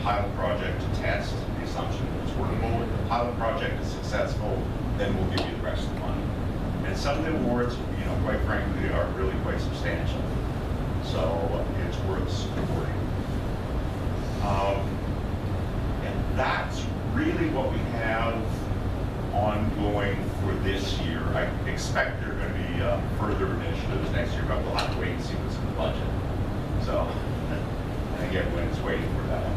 pilot project to test the assumption that it's workable. If the pilot project is successful, then we'll give you the rest of the money. And some of the awards, quite frankly, are really quite substantial. So it's worth supporting. And that's really what we have ongoing for this year. I expect there are going to be further initiatives next year, but we'll have to wait and see what's in the budget. So, and again, when it's waiting for that.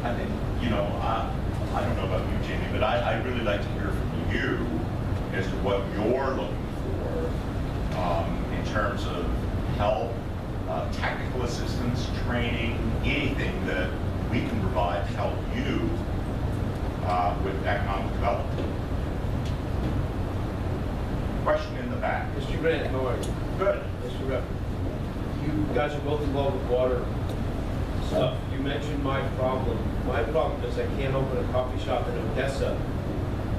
I think, I don't know about you, Jamie, but I'd really like to hear from you as to what you're looking for in terms of help, technical assistance, training, anything that we can provide to help you with economic development. Question in the back. Mr. Grant, how are you? Good. Mr. Rep, you guys are both involved with water stuff. You mentioned my problem. My problem is I can't open a coffee shop in Odessa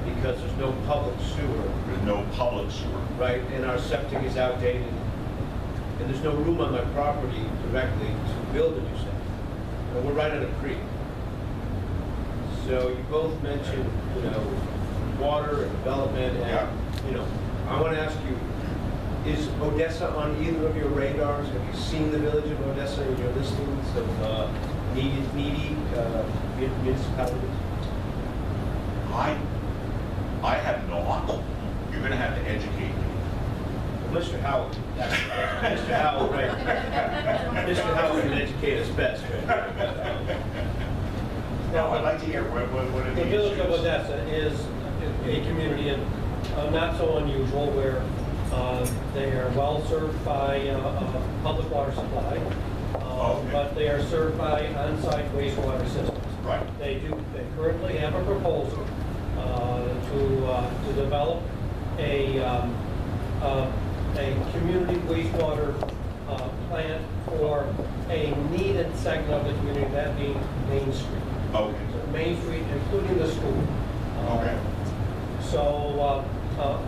because there's no public sewer. There's no public sewer. Right, and our septic is outdated. And there's no room on my property directly to build a new septic. And we're right on a creek. So you both mentioned, water and development, and I want to ask you, is Odessa on either of your radars? Have you seen the village of Odessa in your listings of needy municipalities? I have not. You're going to have to educate me. Mr. Howard, Mr. Howard, right? Mr. Howard can educate us best, right? Now, I'd like to hear what are The village of issues? Odessa is a community and not so unusual where they are well served by public water supply, Okay. but they are served by on-site wastewater systems. Right. They currently have a proposal to develop a community wastewater plant for a needed segment of the community, that being Main Street. Okay. Main Street, including the school. Okay. So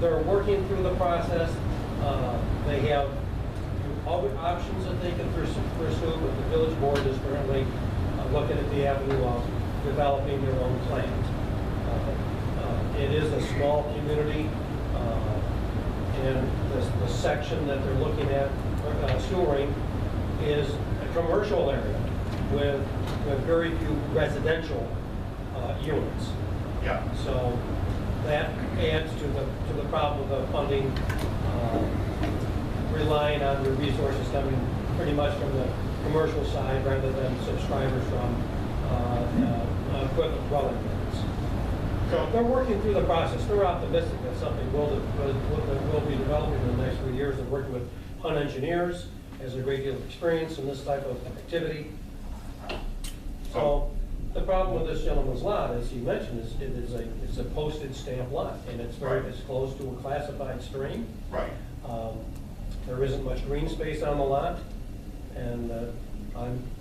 they're working through the process. They have other options that they can pursue, but the village board is currently looking at the avenue of developing their own plans. It is a small community, and the section that they're looking at sewering is a commercial area with very few residential units. Yeah. So that adds to the problem of the funding relying on the resources coming pretty much from the commercial side rather than subscribers from equivalent dwelling units. So they're working through the process. They're optimistic that something will be developing in the next few years. They're working with Hunt Engineers, has a great deal of experience in this type of activity. So the problem with this gentleman's lot, as he mentioned, is it's a postage stamp lot, and it's close to a classified stream. Right. There isn't much green space on the lot, and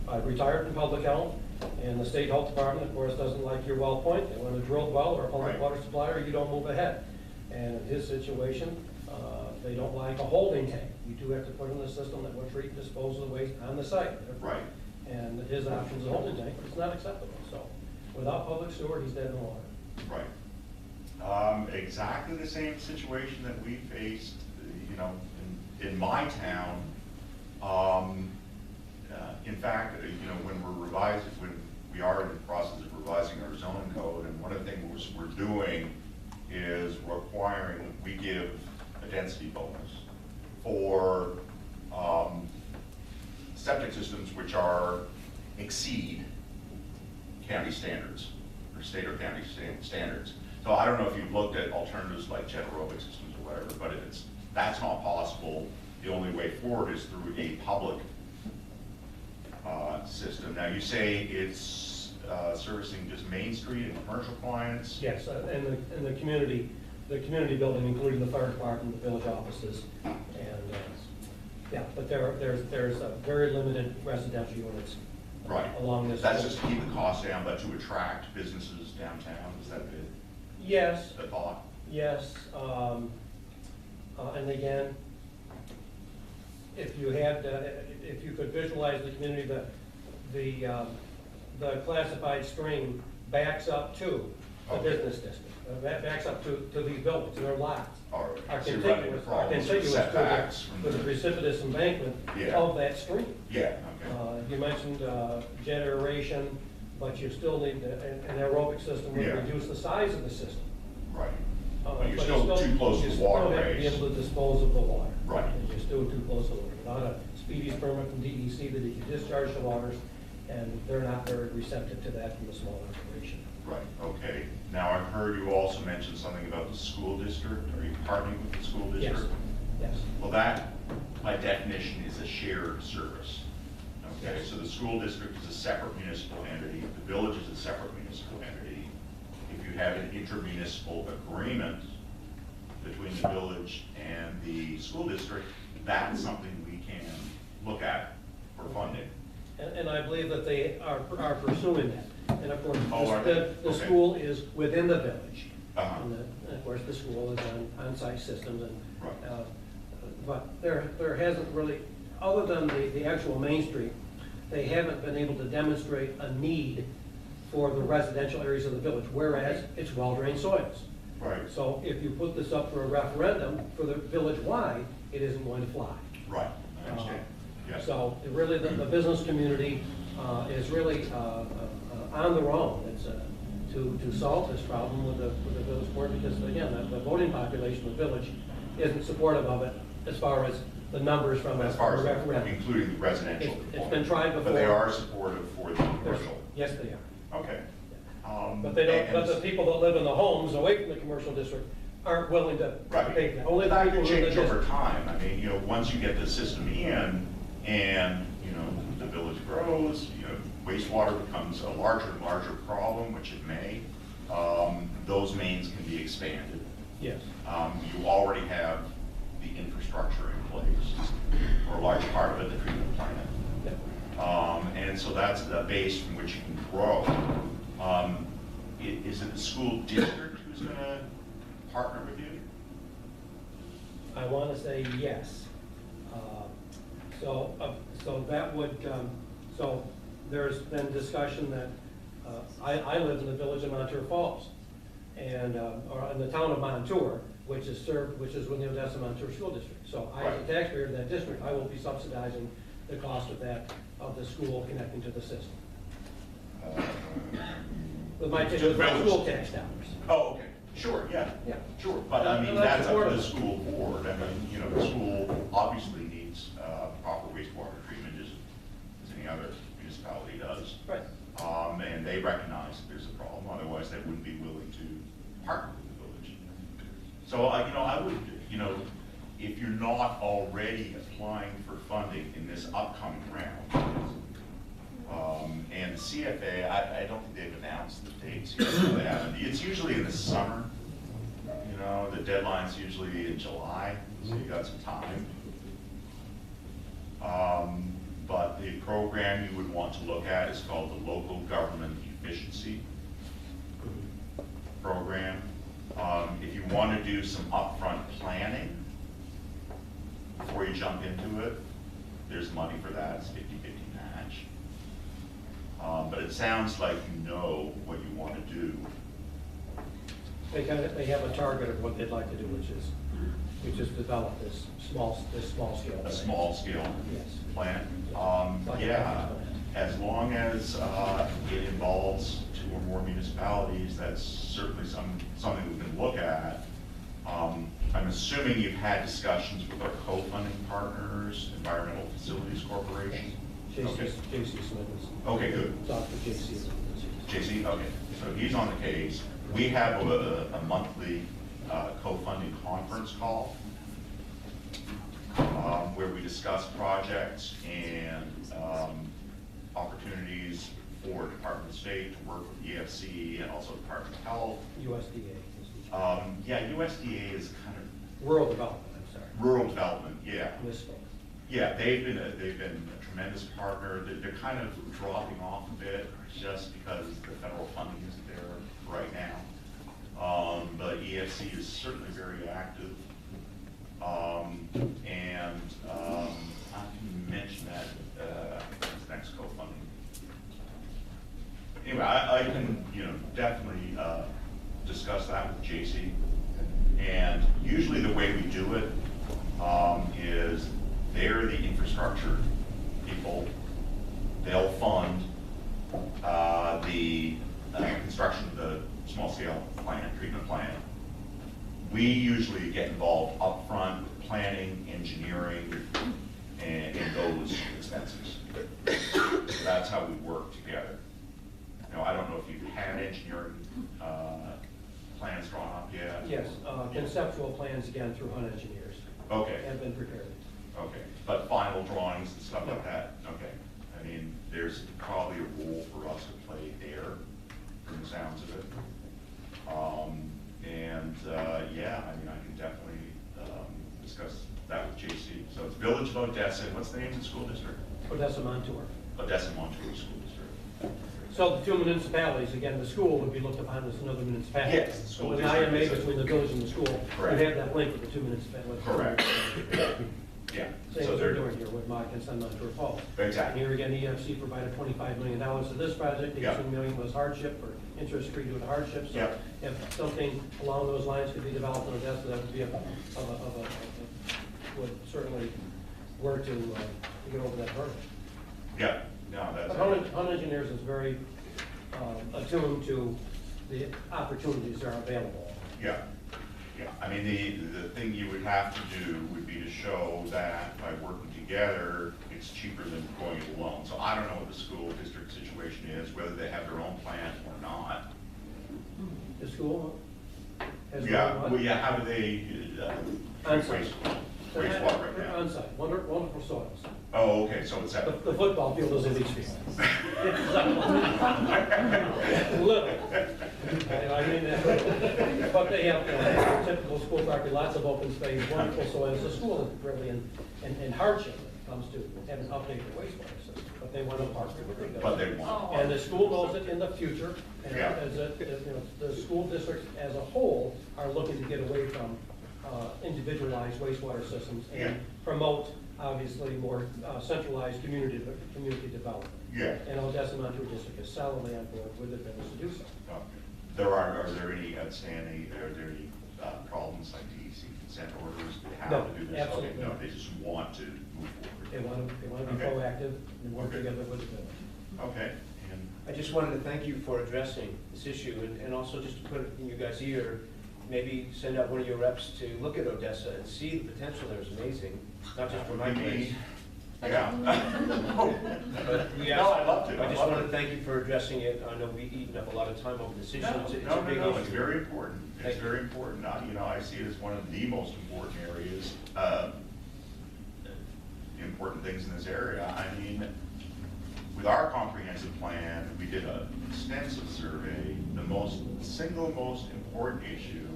I've retired from public health, and the state health department, of course, doesn't like your well point. They want a drilled well or a public water supplier, you don't move ahead. And in his situation, they don't like a holding tank. You do have to put in a system that will treat and dispose of the waste on the site. Right. And his option is a holding tank, but it's not acceptable. So without public sewer, he's dead in the water. Right. Exactly the same situation that we faced, in my town. In fact, when we are in the process of revising our zoning code, and one of the things we're doing is requiring we give a density bonus for septic systems which exceed county standards, or state or county standards. So I don't know if you've looked at alternatives like jet aerobic systems or whatever, but if that's not possible, the only way forward is through a public system. Now you say it's servicing just Main Street and commercial clients? Yes, and the community building, including the fire department, the village offices, and yeah, but there's a very limited residential units along this. That's just to keep the costs down, but to attract businesses downtown. Is that Yes. the thought? Yes, and again, if you could visualize the community, the classified stream backs up to the Okay. business district, backs up to these buildings, their lots. All Are right. So you're running into contiguous, problems with setbacks from with the precipitous embankment Yeah. of that stream. Yeah, okay. You mentioned generation, but you still need an aerobic system would Yeah. reduce the size of the system. Right. But But you're still too close to You still have to be waterways. able to dispose of the water. Right. And you're still too close to the water. Without a speedies permit from DEC that you can discharge the waters, and they're not very receptive to that from a small operation. Right, okay. Now, I've heard you also mention something about the school district. Are you partnering with the school Yes, district? yes. Well, that, by definition, is a shared service. Okay, Yes. so the school district is a separate municipal entity, the village is a separate municipal entity. If you have an intermunicipal agreement between the village and the school district, that's something we can look at for funding. And I believe that they are pursuing that. And of course, Oh, are they? the Okay. school is within the village. Uh-huh. And of course, the school is on-site systems and, Right. but there hasn't really, other than the actual Main Street, they haven't been able to demonstrate a need for the residential areas of the village, whereas it's well-drained soils. Right, So if you put this up for a referendum for the village-wide, it isn't going to fly. right, I understand, yes. So really, the business community is really on their own. It's to solve this problem with the village board, because again, the voting population of the village isn't supportive of it as far as the numbers from a As far as referendum. including the residential It's component. been tried But before. they are supportive for the There's- commercial. Yes, they are. Okay. But they don't, and- but the people that live in the homes away from the commercial district aren't willing to Right. pay that. Only the That people could who live in change the over district. time. I mean, once you get the system in and, the village grows, wastewater becomes a larger and larger problem, which it may, those mains can be expanded. Yes. You already have the infrastructure in place, or a large part of it, the treatment plant. Yeah. And so that's the base from which you can grow. Is it the school district who's going to partner with you? I want to say yes. So that would, so there's been discussion that, I live in the village of Montour Falls, and, or in the town of Montour, which is within the Odessa Montour School District. So I, as a Right. taxpayer in that district, I will be subsidizing the cost of that, of the school connecting to the system. With my To the village. school tax dollars. Oh, okay, sure, yeah. Yeah. Sure, but I mean, And that's that's up to the important. school board. I mean, the school obviously needs proper wastewater treatment, just as any other municipality does. Right. And they recognize that there's a problem, otherwise they wouldn't be willing to partner with the village. So, I would, if you're not already applying for funding in this upcoming round, and CFA, I don't think they've announced the dates yet for that. It's usually in the summer, the deadline's usually in July, so you got some time. But the program you would want to look at is called the Local Government Efficiency Program. If you want to do some upfront planning before you jump into it, there's money for that, it's 50-50 match. But it sounds like you know what you want to do. They have a target of what they'd like to do, which is develop this small scale. A small scale Yes. plan. Like a Yeah, plan. as long as it involves 2 or more municipalities, that's certainly something we can look at. I'm assuming you've had discussions with our co-funding partners, Environmental Facilities Corporation? Okay. J.C. Smith is. Okay, good. Talk to J.C. JC, okay, so he's on the case. We have a monthly co-funding conference call where we discuss projects and opportunities for Department of State to work with EFC and also Department of Health. USDA. Yeah, USDA is kind of Rural development, I'm sorry. rural development, yeah. Misspoke. Yeah, they've been a tremendous partner. They're kind of dropping off a bit just because the federal funding isn't there right now. But EFC is certainly very active. And I can mention that this next co-funding anyway, I can, definitely discuss that with JC. And usually the way we do it is they're the infrastructure people. They'll fund the construction of the small-scale plant, treatment plant. We usually get involved upfront with planning, engineering, and those expenses. So that's how we work together. I don't know if you've had engineering plans drawn up yet? Yes, conceptual plans again through Hunt Engineers Okay, have been prepared. okay. But final drawings and stuff like that? Okay. I mean, there's probably a role for us to play there, from the sounds of it. Yeah, I mean, I can definitely discuss that with JC. So it's Village of Odessa. What's the name of the school district? Odessa Montour. Odessa Montour School District. So the two municipalities, again, the school would be looked upon as another municipality. Yes, the school So with the district IMA is a- between the village and the school, Correct. you have that link with the two municipalities. Correct. Yeah. Same So as we're they're doing here with Mock and Sun Montour Falls. Exactly. And here again, EFC provided $25 million to this project, Yeah. 18 million was hardship or interest-free due to hardship. So Yeah. if something along those lines could be developed in Odessa, that would be would certainly work to get over that hurdle. Yeah, no, that's. But Hunt Engineers is very attuned to the opportunities that are available. Yeah, yeah. I mean, the thing you would have to do would be to show that by working together, it's cheaper than going it alone. So I don't know what the school district situation is, whether they have their own plant or not. The school has. Yeah, well, yeah, how do they, On-site. wastewater right now? On-site, wonderful soils. Oh, okay, so it's that. The football field is a leach field. Little. I mean, but they have typical school property, lots of open space, wonderful soils. The school is really in hardship when it comes to having updated wastewater system, but they want to partner with the But village. they want. And the school knows it in the future, and Yeah. the school districts as a whole are looking to get away from individualized wastewater systems Yeah. and promote, obviously, more centralized community development. Yeah. And Odessa Montour District is solidly on board with the village to do so. Are there any outstanding, are there any problems like DEC consent orders? They have No, to do this? absolutely Okay, no, not. they just want to move forward. They want to be Okay. proactive and work Okay. together with the village. Okay, and, I just wanted to thank you for addressing this issue, and also just to put it in you guys' ear, maybe send out one of your reps to look at Odessa and see the potential there is amazing, not just for my Would be place. me. Yeah. But we No, I'd love to. I I'd just love wanted to. to thank you for addressing it. I know we've eaten up a lot of time over this issue. No, It's a no, big no, it's issue. very important. It's Thank you. very important. I see it as one of the most important areas, important things in this area. I mean, with our comprehensive plan, we did an extensive survey. The single most important issue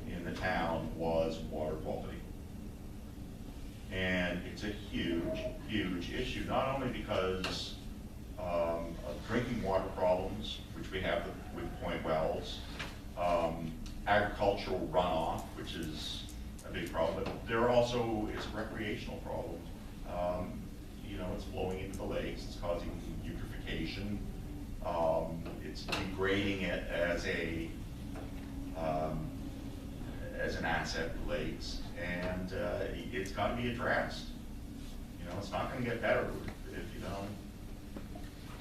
in the town was water quality. And it's a huge, huge issue, not only because of drinking water problems, which we have with point wells, agricultural runoff, which is a big problem, but there are also, it's a recreational problem. It's flowing into the lakes, it's causing eutrophication, it's degrading it as an asset for lakes, and it's got to be addressed. It's not going to get better if you don't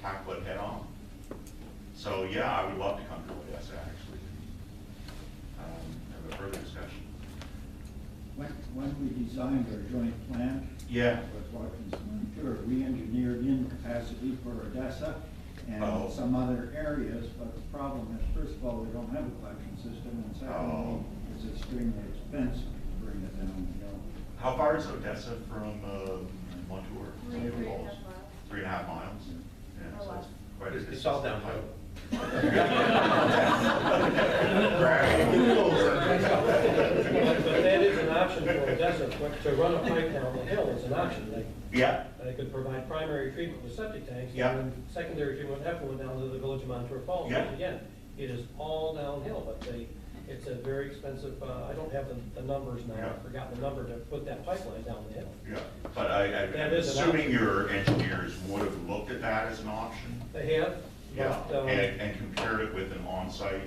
tackle it head on. So yeah, I would love to come to Odessa actually. Have a further discussion. When we designed our joint plan Yeah. with Watkins Montour, we engineered in capacity for Odessa Oh. and some other areas, but the problem is, first of all, we don't have a collection system, and secondly, it's extremely expensive to bring it down the hill. How far is Odessa from Montour? 3.5 miles. 3.5 miles? Yeah, so it's quite a It's all downhill. But that is an option for Odessa, to run a pipe down the hill is an option. Yeah, They could provide primary treatment with septic tanks, Yeah. and then secondary treatment with effluent down to the village of Montour Falls. Yeah. Once again, it is all downhill, but it's a very expensive, I don't have the numbers now, Yeah. I've forgotten the number to put that pipeline down the hill. yeah, but I'm That is an assuming option. your engineers would have looked at that as an option? They have, Yeah, But, and compared it with an on-site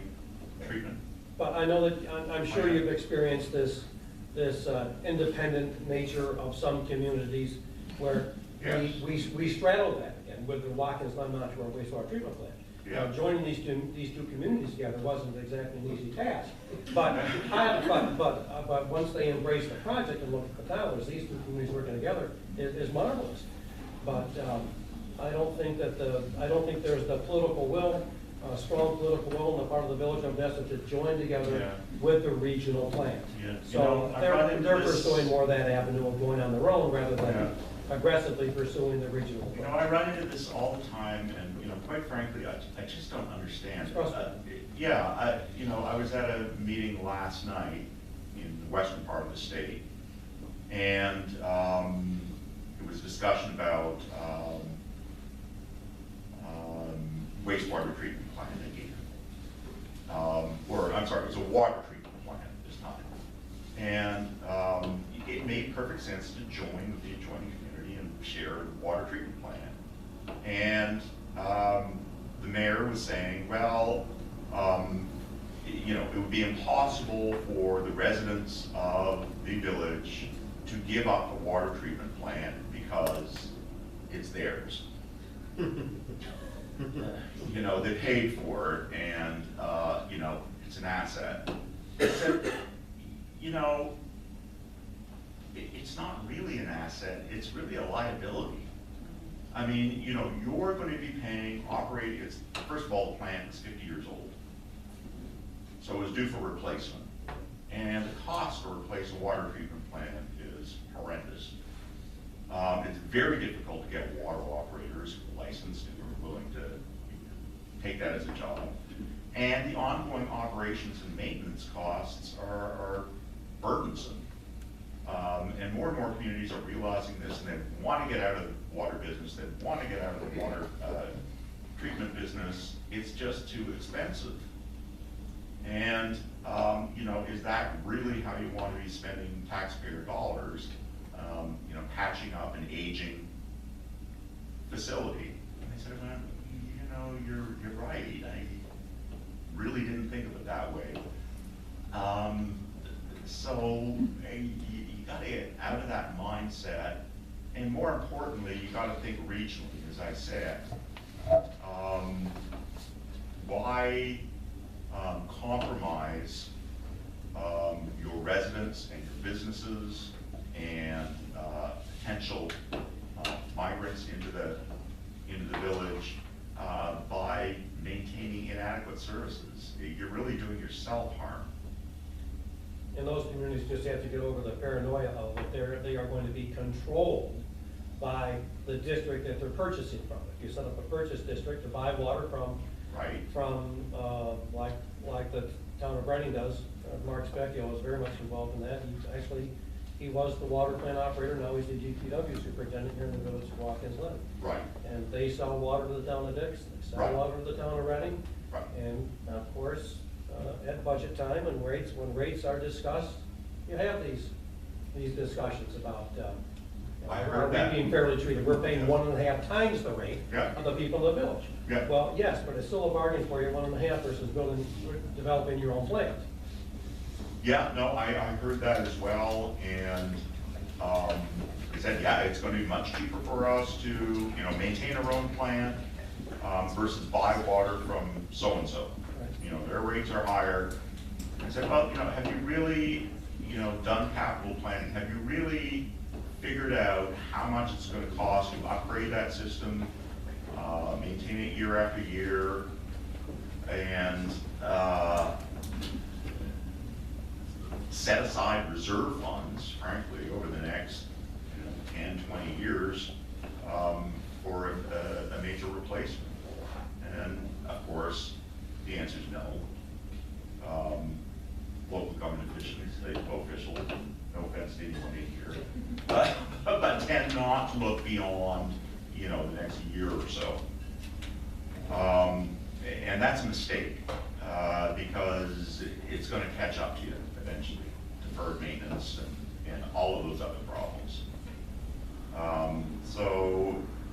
treatment. But I know that, I'm sure you've experienced this independent nature of some communities where Yes. we straddle that again with the Watkins Glen Montour wastewater treatment plant. Yeah. Now, joining these two communities together wasn't exactly an easy task, but once they embraced the project and looked at the dollars, these two communities working together is marvelous. But I don't think there's the political will, strong political will on the part of the village of Odessa to join together Yeah. with the regional plant. Yeah. You So know, I run into they're this- pursuing more of that avenue of going on their own rather Yeah. than aggressively pursuing the regional You know, plant. I run into this all the time, and, you know, quite frankly, I just don't understand. It's frustrating. Yeah, I was at a meeting last night in the western part of the state, and it was discussion about wastewater treatment plant again. Or, I'm sorry, it was a water treatment plant this time. And it made perfect sense to join with the adjoining community and share the water treatment plant. And the mayor was saying, well, you know, it would be impossible for the residents of the village to give up the water treatment plant because it's theirs. You know, they paid for it, and, you know, it's an asset. Except, you know, it's not really an asset, it's really a liability. I mean, you know, you're going to be paying operating, first of all, the plant is 50 years old. So it was due for replacement. And the cost to replace a water treatment plant is horrendous. It's very difficult to get water operators licensed and who are willing to take that as a job. And the ongoing operations and maintenance costs are burdensome. And more communities are realizing this, and they want to get out of the water business, they want to get out of the water treatment business. It's just too expensive. And, you know, is that really how you want to be spending taxpayer dollars, you know, patching up an aging facility? And they said, well, you know, you're right. I really didn't think of it that way. So you got to get out of that mindset, and more importantly, you got to think regionally, as I said. Why compromise your residents and your businesses and potential migrants into the village by maintaining inadequate services? You're really doing yourself harm. And those communities just have to get over the paranoia of that they are going to be controlled by the district that they're purchasing from. If you set up a purchase district to buy water from, Right. like the town of Reading does, Mark Specchio was very much involved in that. He was the water plant operator, now he's the GPW superintendent here in the village of Watkins Glen. Right. And they sell water to the town of Dix, they sell Right. water to the town of Reading. Right. And of course, at budget time and when rates are discussed, you have these discussions about, I heard are we that. being fairly treated? We're paying 1.5 times the rate Yeah. of the people in the village. Yeah. Well, yes, but it's still a bargain for you, 1.5 versus developing your own plant. Yeah, no, I heard that as well, and they said, yeah, it's going to be much cheaper for us to, you know, maintain our own plant versus buy water from so-and-so. Right. You know, their rates are higher. I said, well, you know, have you really, you know, done capital planning? Have you really figured out how much it's going to cost to upgrade that system, maintain it year after year, and set aside reserve funds, frankly, over the next 10, 20 years for a major replacement? And of course, the answer is no. Local government officials, state officials, no offense to anyone in here, but tend not to look beyond, you know, the next year or so. And that's a mistake, because it's going to catch up to you eventually, deferred maintenance and all of those other problems.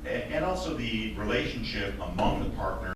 And also the relationship among the partners